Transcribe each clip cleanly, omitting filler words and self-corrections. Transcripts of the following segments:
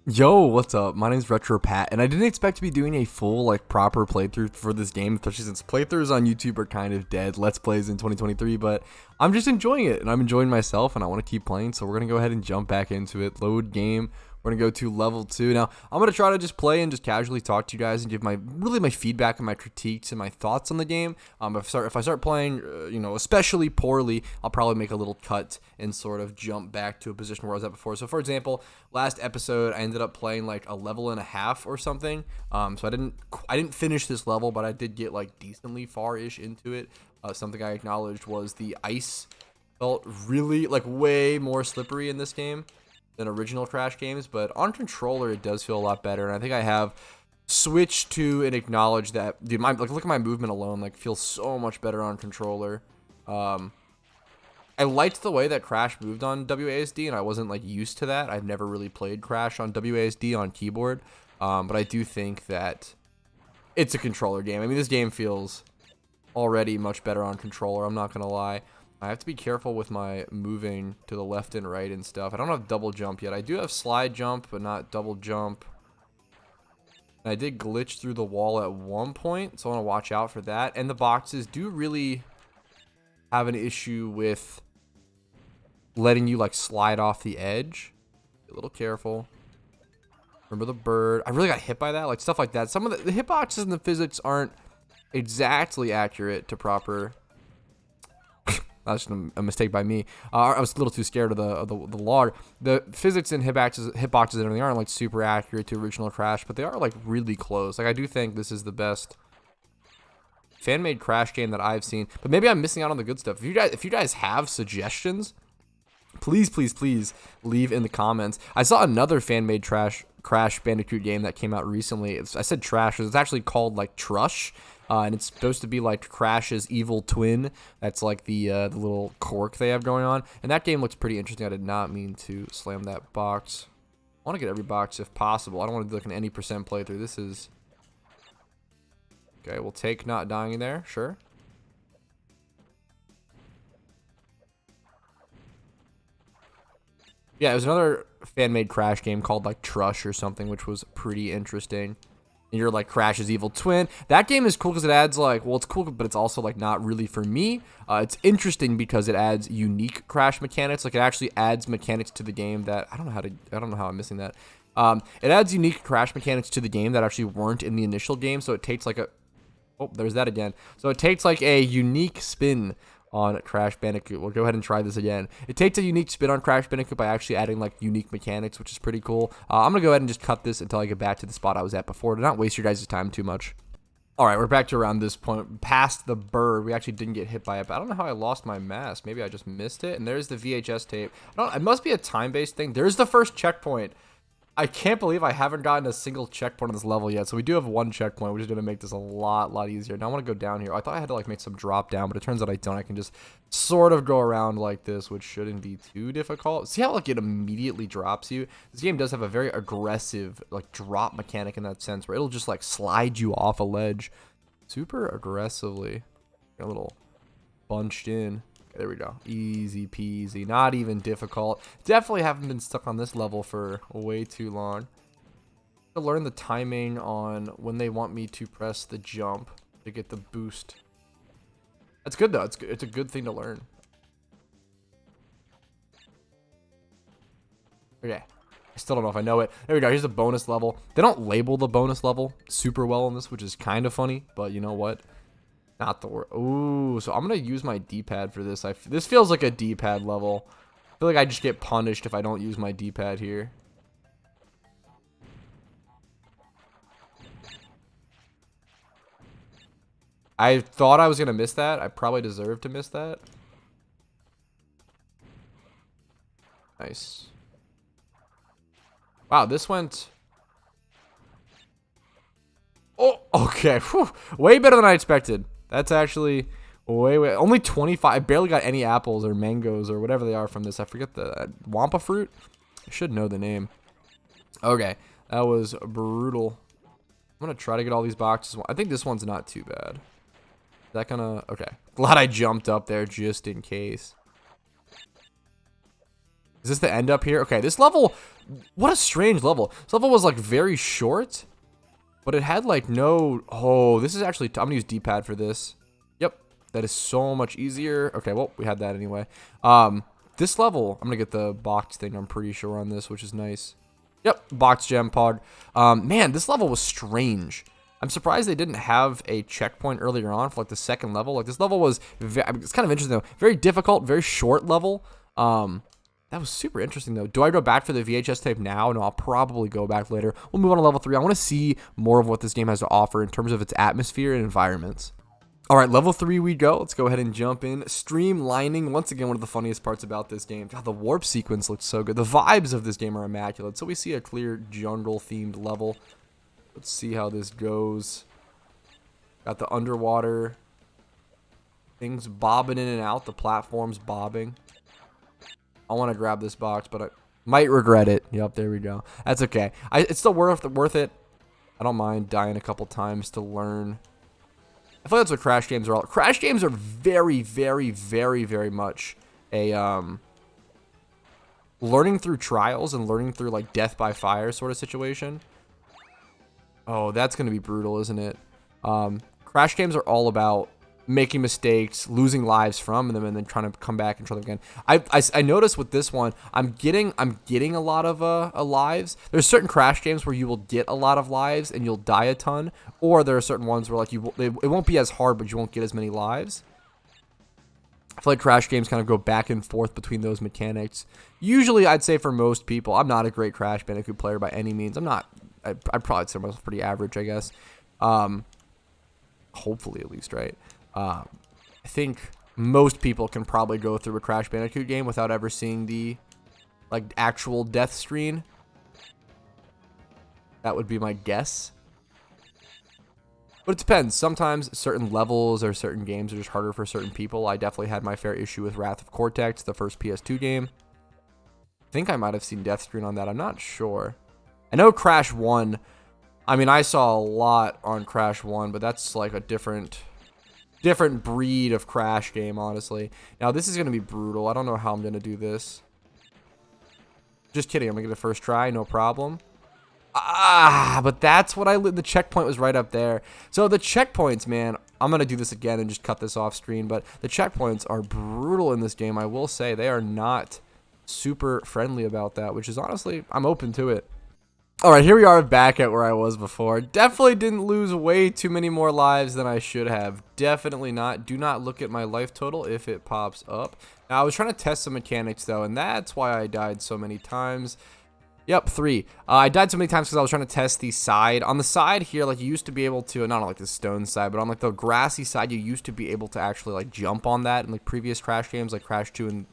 Yo, what's up? My name's Retro Pat, and I didn't expect to be doing a full, proper playthrough for this game, especially since playthroughs on YouTube are kind of dead. Let's Plays in 2023, but I'm just enjoying it, and I'm enjoying myself, and I want to keep playing, so we're going to go ahead and jump back into it. Load game. We're going to go to level 2. Now, I'm going to try to just play and just casually talk to you guys and give my feedback and my critiques and my thoughts on the game. If I start playing, especially poorly, I'll probably make a little cut and sort of jump back to a position where I was at before. So, for example, last episode, I ended up playing like a level and a half or something. So I didn't finish this level, but I did get like decently far-ish into it. Something I acknowledged was the ice felt really like way more slippery in this game than original Crash games, but on controller it does feel a lot better, and I think I have switched to and acknowledged that, dude, look at my movement alone, like, feels so much better on controller. I liked the way that Crash moved on WASD, and I wasn't like used to that. I've never really played Crash on WASD on keyboard, but I do think that it's a controller game. I mean, this game feels already much better on controller, I'm not gonna lie. I have to be careful with my moving to the left and right and stuff. I don't have double jump yet. I do have slide jump, but not double jump. And I did glitch through the wall at one point, so I want to watch out for that. And the boxes do really have an issue with letting you like slide off the edge. Be a little careful. Remember the bird. I really got hit by that, like stuff like that. Some of the hitboxes and the physics aren't exactly accurate to proper. That's a mistake by me. I was a little too scared of the log. The physics and hitboxes and everything aren't like super accurate to original Crash, but they are like really close. Like, I do think this is the best fan-made Crash game that I've seen. But maybe I'm missing out on the good stuff. If you guys have suggestions, please leave in the comments. I saw another fan-made Crash Bandicoot game that came out recently. I said trash. It's actually called like Trush. And it's supposed to be like Crash's evil twin. That's like the little quirk they have going on. And that game looks pretty interesting. I did not mean to slam that box. I want to get every box if possible. I don't want to do like an any percent playthrough. This is... Okay, we'll take not dying there. Sure. Yeah, it was another fan-made Crash game called like Trush or something, which was pretty interesting. And you're like Crash's evil twin. That game is cool because it adds like, well, it's cool, but it's also like not really for me. It's interesting because it adds unique Crash mechanics. Like, it actually adds mechanics to the game that I don't know how I'm missing that. It adds unique Crash mechanics to the game that actually weren't in the initial game. So it takes like oh, there's that again. So it takes like a unique spin on Crash Bandicoot. We'll go ahead and try this again. It takes a unique spin on Crash Bandicoot by actually adding like unique mechanics, which is pretty cool. I'm gonna go ahead and just cut this until I get back to the spot I was at before to not waste your guys' time too much. All right, we're back to around this point, past the bird. We actually didn't get hit by it, but I don't know how I lost my mask. Maybe I just missed it. And there's the VHS tape. It must be a time-based thing. There's the first checkpoint. I can't believe I haven't gotten a single checkpoint on this level yet. So we do have one checkpoint, which is going to make this a lot easier. Now I want to go down here. I thought I had to like make some drop down, but it turns out I don't. I can just sort of go around like this, which shouldn't be too difficult. See how like it immediately drops you? This game does have a very aggressive like drop mechanic in that sense, where it'll just like slide you off a ledge super aggressively. A little bunched in. There we go. Easy peasy. Not even difficult. Definitely haven't been stuck on this level for way too long. To learn the timing on when they want me to press the jump to get the boost. That's good though. It's a good thing to learn. Okay. I still don't know if I know it. There we go. Here's the bonus level. They don't label the bonus level super well in this, which is kind of funny, but you know what? Not the word. Ooh, so I'm gonna use my D-pad for this. This feels like a D-pad level. I feel like I just get punished if I don't use my D-pad here. I thought I was gonna miss that. I probably deserve to miss that. Nice. Wow, this went... Oh, okay. Whew. Way better than I expected. That's actually way only 25. I barely got any apples or mangoes or whatever they are from this. I forget the wampa fruit. I should know the name. Okay, that was brutal. I'm gonna try to get all these boxes. I think this one's not too bad. Is that gonna... Okay, glad I jumped up there just in case. Is this the end up here? Okay, this level What a strange level. This level was like very short, but it had like no... Oh, this is actually... I'm gonna use D-pad for this. Yep, that is so much easier. Okay, well, we had that anyway. This level, I'm gonna get the box thing, I'm pretty sure, on this, which is nice. Yep, box gem pod. Man, this level was strange. I'm surprised they didn't have a checkpoint earlier on for like the second level. Like this level was, it's kind of interesting though. Very difficult, very short level. That was super interesting though. Do I go back for the VHS tape now? No, I'll probably go back later. We'll move on to level 3. I want to see more of what this game has to offer in terms of its atmosphere and environments. All right, level 3 we go. Let's go ahead and jump in. Streamlining, once again, one of the funniest parts about this game. God, the warp sequence looks so good. The vibes of this game are immaculate. So we see a clear jungle-themed level. Let's see how this goes. Got the underwater things bobbing in and out. The platforms bobbing. I want to grab this box, but I might regret it. Yep, there we go. That's okay. It's still worth it. I don't mind dying a couple times to learn. I feel like that's what Crash games are all. Crash games are very, very, very, very much a learning through trials and learning through like death by fire sort of situation. Oh, that's going to be brutal, isn't it? Crash games are all about making mistakes, losing lives from them, and then trying to come back and try them again. I noticed with this one, I'm getting a lot of lives. There's certain Crash games where you will get a lot of lives and you'll die a ton, or there are certain ones where like it won't be as hard, but you won't get as many lives. I feel like Crash games kind of go back and forth between those mechanics. Usually, I'd say for most people, I'm not a great Crash Bandicoot player by any means. I'd probably say myself pretty average, I guess. Hopefully, at least, right? I think most people can probably go through a Crash Bandicoot game without ever seeing the like actual death screen. That would be my guess. But it depends. Sometimes certain levels or certain games are just harder for certain people. I definitely had my fair issue with Wrath of Cortex, the first PS2 game. I think I might have seen death screen on that. I'm not sure. I know Crash 1. I mean, I saw a lot on Crash 1, but that's like a different breed of Crash game, honestly. Now, this is going to be brutal. I don't know how I'm going to do this. Just kidding. I'm going to get a first try. No problem. But that's what the checkpoint was right up there. So the checkpoints, man, I'm going to do this again and just cut this off screen, but the checkpoints are brutal in this game. I will say they are not super friendly about that, which is honestly, I'm open to it. All right, here we are back at where I was before. Definitely didn't lose way too many more lives than I should have. Definitely not. Do not look at my life total if it pops up. Now, I was trying to test some mechanics, though, and that's why I died so many times. Yep, 3. I died so many times because I was trying to test the side. On the side here, like, you used to be able to, not on, like, the stone side, but on, like, the grassy side, you used to be able to actually, like, jump on that in, like, previous Crash games, like Crash 2 and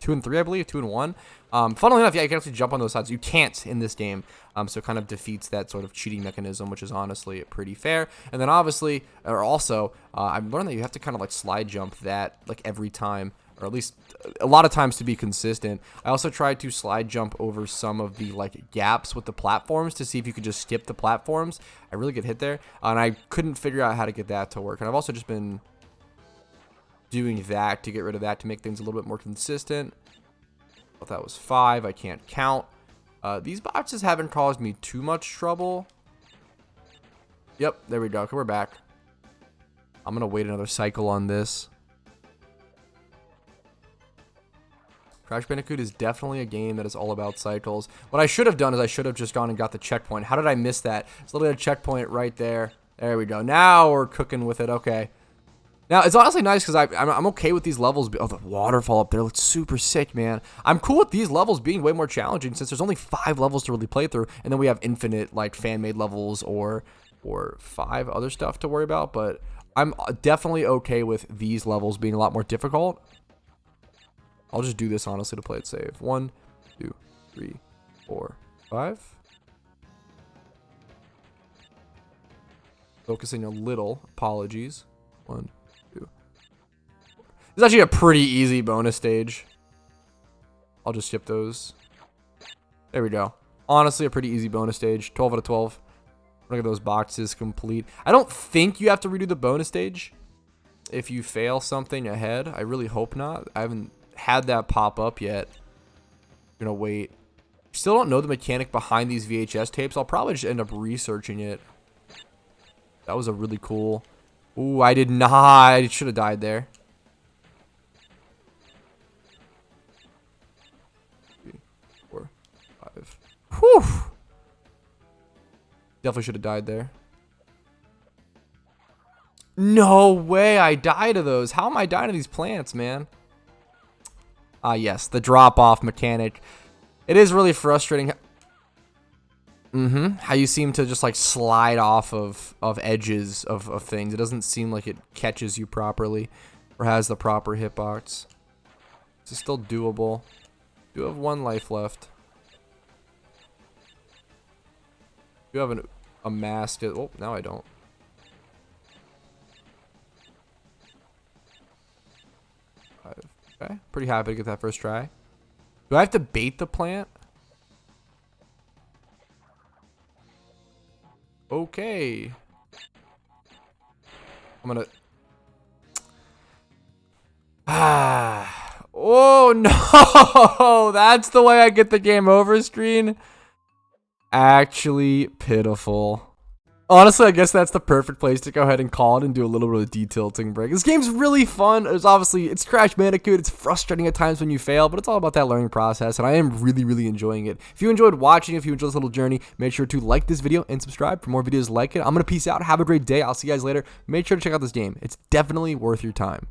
3, I believe, 2 and 1. Funnily enough, yeah, you can actually jump on those sides. You can't in this game, so it kind of defeats that sort of cheating mechanism, which is honestly pretty fair. And then obviously, or also, I've learned that you have to kind of like slide jump that like every time, or at least a lot of times to be consistent. I also tried to slide jump over some of the like gaps with the platforms to see if you could just skip the platforms. I really get hit there, and I couldn't figure out how to get that to work. And I've also just been doing that to get rid of that to make things a little bit more consistent. But that was 5. I can't count. These boxes haven't caused me too much trouble. Yep, there we go. Okay, we're back. I'm going to wait another cycle on this. Crash Bandicoot is definitely a game that is all about cycles. What I should have done is I should have just gone and got the checkpoint. How did I miss that? It's literally a checkpoint right there. There we go. Now we're cooking with it. Okay. Now, it's honestly nice because I'm okay with these levels. Oh, the waterfall up there looks super sick, man. I'm cool with these levels being way more challenging since there's only 5 levels to really play through. And then we have infinite, like, fan-made levels or 5 other stuff to worry about. But I'm definitely okay with these levels being a lot more difficult. I'll just do this, honestly, to play it safe. 1, 2, 3, 4, 5. Focusing a little. Apologies. 1, 2. It's actually a pretty easy bonus stage. I'll just skip those. There we go. Honestly, a pretty easy bonus stage. 12 out of 12. Look at those boxes complete. I don't think you have to redo the bonus stage if you fail something ahead. I really hope not. I haven't had that pop up yet. I'm gonna wait. Still don't know the mechanic behind these VHS tapes. I'll probably just end up researching it. That was a really cool. Ooh, I did not. I should have died there. 3, 4, 5. Whew. Definitely should have died there. No way I died to those. How am I dying to these plants, man? Ah, yes, the drop-off mechanic. It is really frustrating. How you seem to just like slide off of edges of things. It doesn't seem like it catches you properly or has the proper hitbox. This is still doable. Do have 1 life left. Do have a mask. Oh, now I don't. Okay, pretty happy to get that first try. Do I have to bait the plant? Okay. I'm gonna... Oh, no! That's the way I get the game over screen? Actually pitiful. Honestly, I guess that's the perfect place to go ahead and call it and do a little bit of detilting break. This game's really fun. It's Crash Bandicoot. It's frustrating at times when you fail, but it's all about that learning process, and I am really, really enjoying it. If you enjoyed watching, if you enjoyed this little journey, make sure to like this video and subscribe for more videos like it. I'm going to peace out. Have a great day. I'll see you guys later. Make sure to check out this game. It's definitely worth your time.